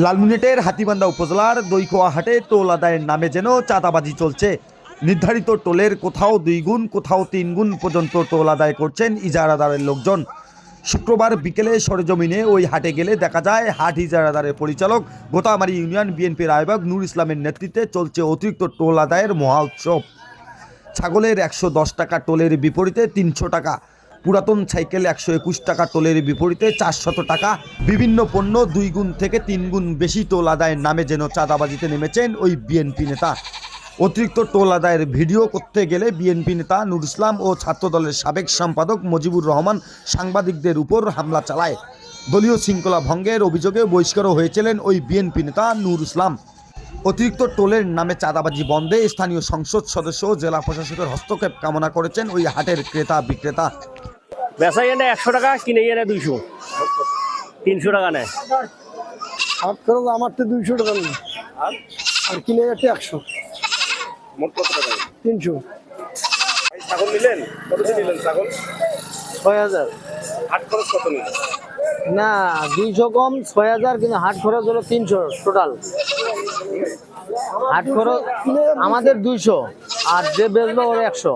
লালমনিরহাটের হাতীবান্ধা উপজেলার দইকোয়া হাটে টোল আদায়ের নামে যেন চাঁদাবাজি চলছে। নির্ধারিত টোলের কোথাও 2 গুণ, কোথাও 3 গুণ পর্যন্ত টোল আদায় করছেন ইজারাদারের লোকজন। শুক্রবার বিকেলে সরেজমিনে ওই হাটে গেলে দেখা যায় হাট ইজারাদারের পরিচালক গোতামারি ইউনিয়ন বিএনপির আহ্বায়ক নূর ইসলামের নেতৃত্বে চলছে অতিরিক্ত টোল আদায়ের মহা উৎসব। ছাগলের 110 টাকা টোলের বিপরীতে 300 টাকা, পুরাতন সাইকেল 121 টাকা টোলের বিপরীতে 400 টাকা, বিভিন্ন পণ্য 2 গুণ থেকে 3 গুণ বেশি টোল আদায়ের নামে যেন চাঁদাবাজিতে নেমেছেন ওই বিএনপি নেতা। অতিরিক্ত টোল আদায়ের ভিডিও করতে গেলে বিএনপি নেতা নূর ইসলাম ও ছাত্রদলের সাবেক সম্পাদক মুজিবুর রহমান সাংবাদিকদের উপর হামলা চালায়। দলীয় শৃঙ্খলা ভঙ্গের অভিযোগে বহিষ্কারও হয়েছিলেন ওই বিএনপি নেতা নূর ইসলাম। অতিরিক্ত টোলের নামে চাঁদাবাজি বন্ধে স্থানীয় সংসদ সদস্য ও জেলা প্রশাসকের হস্তক্ষেপ কামনা করেছেন ওই হাটের ক্রেতা বিক্রেতা। বেচা এনে 100 টাকা, কিনে এনে 200, 300 টাকা নেয়। হাট খরচ আমার তো 200 টাকা নেই, আর কিনে যাচ্ছে 100। মোট কত টাকা? 300। ছাগল নিলেন? কত দিয়ে নিলেন ছাগল? 6000। হাট খরচ কত নিলেন? না, 200 কম 6000, কিন্তু হাট খরচ হলো 300 টোটাল। হাট খরচ আমাদের 200, আর যে বেচলো ওর 100।